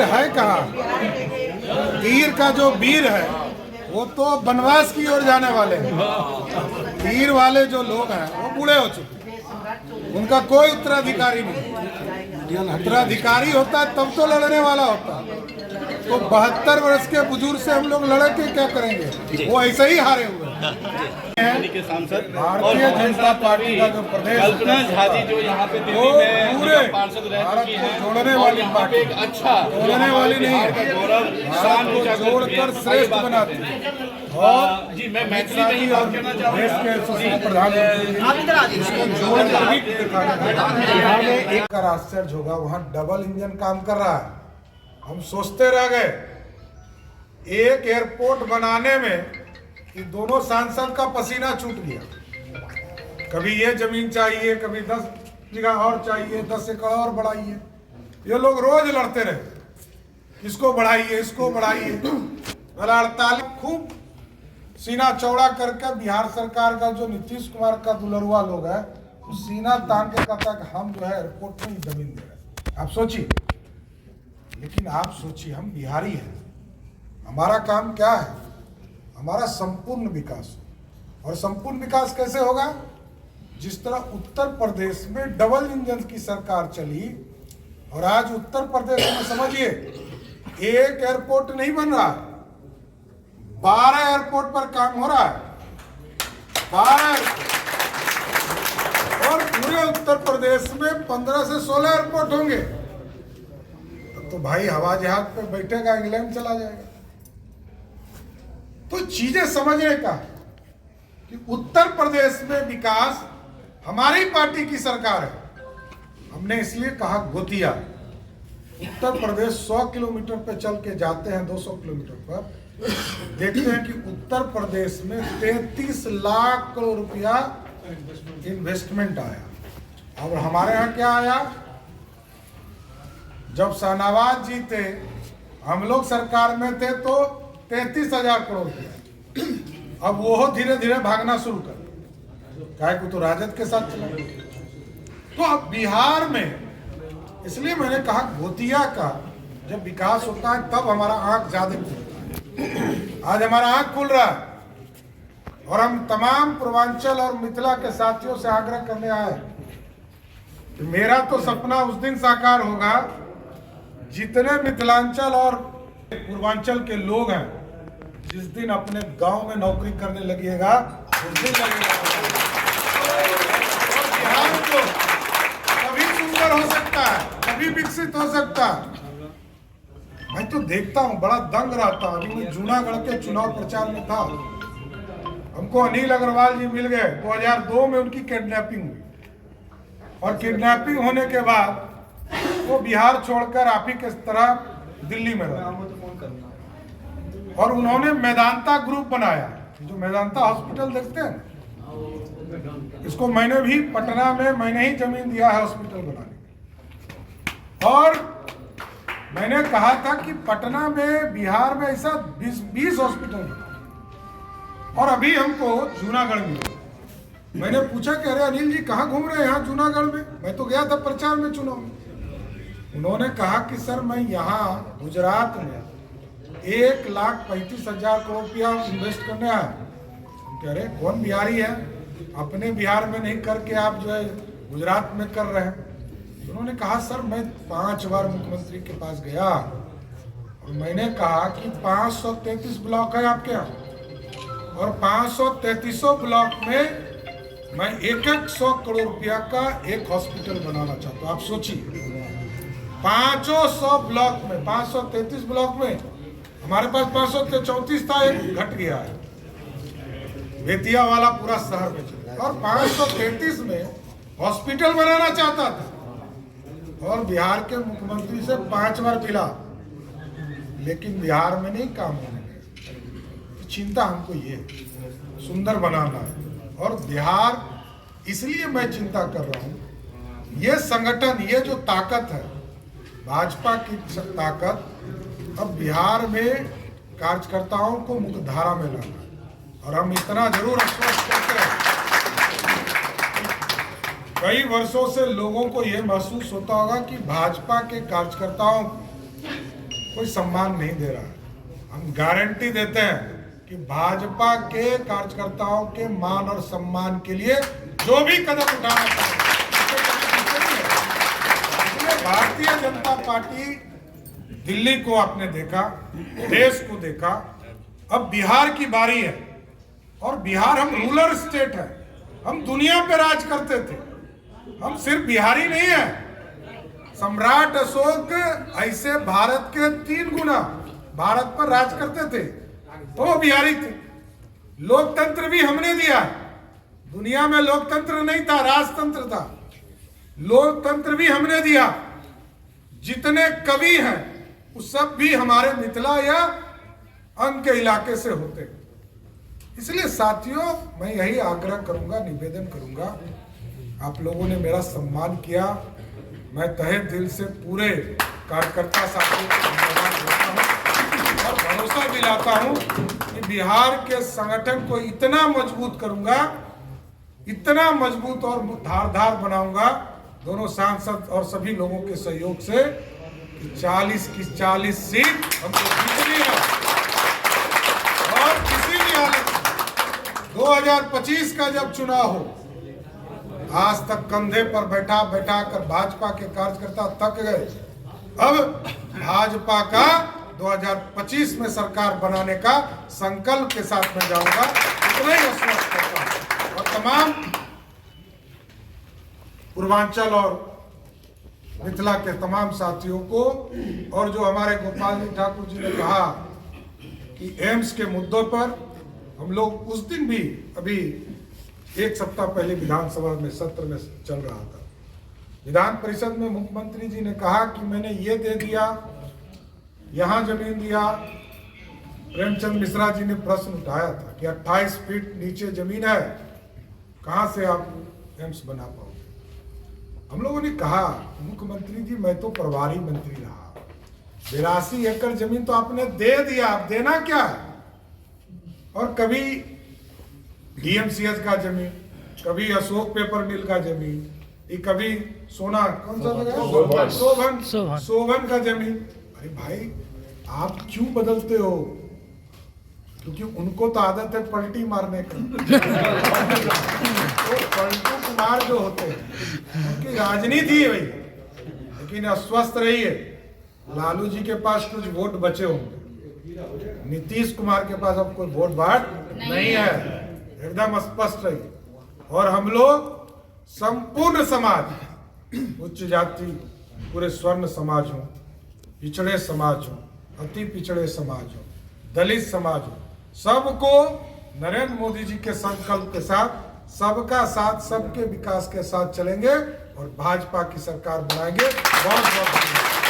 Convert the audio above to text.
वीर है कहाँ? तीर का जो वीर है वो तो वनवास की ओर जाने वाले हैं। तीर वाले जो लोग हैं वो बूढ़े हो चुके, उनका कोई उत्तराधिकारी नहीं। उत्तराधिकारी होता है तब तो लड़ने वाला होता है। तो 72 वर्ष के बुजुर्ग से हम लोग लड़ के क्या करेंगे? वो ऐसे ही हारे हुए के सांसद भारतीय जनता पार्टी का जो प्रदेश कल्पना झा जी जो यहाँ पे दिल्ली में पूरे पार्षद रह भारत चुकी को हैं, जोड़ने वाली यहाँ पार्टी, पे एक अच्छा जोड़ने वाली नहीं है, गौरव शान भारत को जोड़कर श्रेष्ठ बनाती है। और जी मैं मैथिली में ही बात करना चाहूँगा। देश के यशस्वी प्रधानमंत्री इसको जोड़कर भी दिखाना। यहाँ में एक आश्चर्य होगा, वहाँ डबल इंजन काम कर रहा है। हम सोचते रह गए एक एयरपोर्ट बनाने में कि दोनों सांसद का पसीना छूट गया। कभी ये जमीन चाहिए, कभी 10 बीघा और चाहिए, 10 एकड़ और बढ़ाइए। ये लोग रोज लड़ते रहे, इसको बढ़ाइए, इसको बढ़ाइए। 48 खूब सीना चौड़ा करके बिहार सरकार का जो नीतीश कुमार का दुलरुआ लोग है, वो सीना तान के कहता कि हम जो है एयरपोर्ट में ही जमीन दे रहे हैं। आप सोचिए, लेकिन आप सोचिए हम बिहारी हैं, हमारा काम क्या है? हमारा संपूर्ण विकास। और संपूर्ण विकास कैसे होगा? जिस तरह उत्तर प्रदेश में डबल इंजन की सरकार चली और आज उत्तर प्रदेश में समझिए एक एयरपोर्ट नहीं बन रहा, 12 एयरपोर्ट पर काम हो रहा है। 12 और पूरे उत्तर प्रदेश में 15 से 16 एयरपोर्ट होंगे। तो भाई हवाई जहाज पे बैठेगा, इंग्लैंड चला जाएगा। तो चीजें समझने का कि उत्तर प्रदेश में विकास हमारी पार्टी की सरकार है। हमने इसलिए कहा गोतिया। उत्तर प्रदेश 100 किलोमीटर पे चल के जाते हैं, 200 किलोमीटर पर देखते हैं कि उत्तर प्रदेश में 33 लाख करोड़ रुपया इन्वेस्टमेंट आया। और हमारे यहाँ क्या आया? जब शाहनवाज जी थे, हम लोग सरकार में थे, तो 33,000 करोड़ रुपया। अब वो धीरे धीरे भागना शुरू कर, क्या को तो राजद के साथ चला। तो अब बिहार में, इसलिए मैंने कहा गोतिया का जब विकास होता है तब हमारा आंख ज्यादा खुलता है। आज हमारा आंख खुल रहा है और हम तमाम पूर्वांचल और मिथिला के साथियों से आग्रह करने आए कि मेरा तो सपना उस दिन साकार होगा जितने मिथिलांचल और पूर्वांचल के लोग हैं, जिस दिन अपने गांव में नौकरी करने लगिएगा उस दिन लगेगा। और बिहार को कभी सुंदर हो सकता है, कभी विकसित हो सकता है। मैं तो देखता हूँ, बड़ा दंग रहता हूँ। अभी मैं जूनागढ़ के चुनाव प्रचार में था, हमको अनिल अग्रवाल जी मिल गए। 2002 में उनकी किडनैपिंग हुई और किडनैपिंग होने के बाद वो बिहार छोड़कर आप ही के तरह दिल्ली में रहा और उन्होंने मेदांता ग्रुप बनाया। जो मेदांता हॉस्पिटल देखते हैं, इसको मैंने भी पटना में मैंने ही जमीन दिया है हॉस्पिटल बनाने। और मैंने कहा था कि पटना में, बिहार में ऐसा 20 हॉस्पिटल। और अभी हमको जूनागढ़ मिला। मैंने पूछा कि अरे अनिल जी कहाँ घूम रहे हैं यहाँ जूनागढ़ में? मैं तो गया था प्रचार में चुनाव में। उन्होंने कहा कि सर मैं यहाँ गुजरात में 1,35,000 करोड़ रुपया इन्वेस्ट करने आया। कह रहे कौन बिहारी है, अपने बिहार में नहीं करके आप जो है गुजरात में कर रहे हैं। उन्होंने कहा सर मैं 5 बार मुख्यमंत्री के पास गया और मैंने कहा कि 533 ब्लॉक है आपके यहाँ और 533 ब्लॉक में मैं 100 करोड़ रुपया का एक हॉस्पिटल बनाना चाहता हूँ। आप सोचिए 500 ब्लॉक में, 533 ब्लॉक में, हमारे पास 534 था, एक घट गया है। बेतिया वाला पूरा शहर में चला और 533 में हॉस्पिटल बनाना चाहता था और बिहार के मुख्यमंत्री से 5 बार मिला, लेकिन बिहार में नहीं काम होने लगा। चिंता हमको ये सुंदर बनाना है और बिहार, इसलिए मैं चिंता कर रहा हूँ। ये संगठन, ये जो ताकत है भाजपा की ताकत, अब बिहार में कार्यकर्ताओं को मुख्य धारा में लाना है। और हम इतना जरूर आश्वस्त करते हैं, कई वर्षों से लोगों को यह महसूस होता होगा कि भाजपा के कार्यकर्ताओं को कोई सम्मान नहीं दे रहा है। हम गारंटी देते हैं कि भाजपा के कार्यकर्ताओं के मान और सम्मान के लिए जो भी कदम उठाना चाहिए। इसलिए भारतीय जनता पार्टी, दिल्ली को आपने देखा, देश को देखा, अब बिहार की बारी है। और बिहार, हम रूलर स्टेट है, हम दुनिया पे राज करते थे। हम सिर्फ बिहारी नहीं है। सम्राट अशोक ऐसे भारत के 3 गुना भारत पर राज करते थे, तो वो बिहारी थे। लोकतंत्र भी हमने दिया। दुनिया में लोकतंत्र नहीं था, राजतंत्र था। लोकतंत्र भी हमने दिया। जितने कवि हैं वो सब भी हमारे मिथिला या अंग के इलाके से होते। इसलिए साथियों, मैं यही आग्रह करूंगा, निवेदन करूंगा, आप लोगों ने मेरा सम्मान किया, मैं तहे दिल से पूरे कार्यकर्ता साथियों को धन्यवाद देता हूं और भरोसा दिलाता हूं कि बिहार के संगठन को इतना मजबूत करूंगा, इतना मजबूत और धारदार बनाऊंगा, दोनों सांसद और सभी लोगों के सहयोग से, कि 40 की 40 सीट हमको जीतनी है। और किसी भी हालत में 2025 का जब चुनाव हो, आज तक कंधे पर बैठा बैठा कर भाजपा के कार्यकर्ता थक गए। अब भाजपा का 2025 में सरकार बनाने का संकल्प के साथ मैं जाऊंगा, इतना ही आश्वस्त करता हूं। और तमाम पूर्वांचल और मिथिला के तमाम साथियों को, और जो हमारे गोपाल जी ठाकुर जी ने कहा कि एम्स के मुद्दों पर हम लोग उस दिन भी, अभी 1 सप्ताह पहले विधानसभा में सत्र में चल रहा था, विधान परिषद में मुख्यमंत्री जी ने कहा कि मैंने ये दे दिया, यहाँ जमीन दिया। प्रेमचंद मिश्रा जी ने प्रश्न उठाया था कि 28 फीट नीचे जमीन है, कहाँ से आप एम्स बना पाओगे? हम लोगों ने कहा, मुख्यमंत्री जी मैं तो प्रभारी मंत्री रहा, 82 एकड़ जमीन तो आपने दे दिया, आप देना क्या है? और कभी डीएमसीएच का जमीन, कभी अशोक पेपर मिल का जमीन, कभी सोना, कौन सा जगह, सोभन का जमीन। अरे भाई, आप क्यों बदलते हो? क्योंकि उनको तो आदत है पलटी मारने का। तो पलटू कुमार जो होते हैं उनकी राजनीति है भाई। लेकिन अस्वस्थ रहिए, लालू जी के पास कुछ वोट बचे होंगे, नीतीश कुमार के पास अब कोई वोट बाट नहीं है, एकदम स्पष्ट रहिए। और हम लोग संपूर्ण समाज, उच्च जाति, पूरे स्वर्ण समाज हो, पिछड़े समाज हो, अति पिछड़े समाज हो, दलित समाज हो, सबको नरेंद्र मोदी जी के संकल्प के साथ, सबका साथ, सबके विकास के साथ चलेंगे और भाजपा की सरकार बनाएंगे। बहुत बहुत धन्यवाद।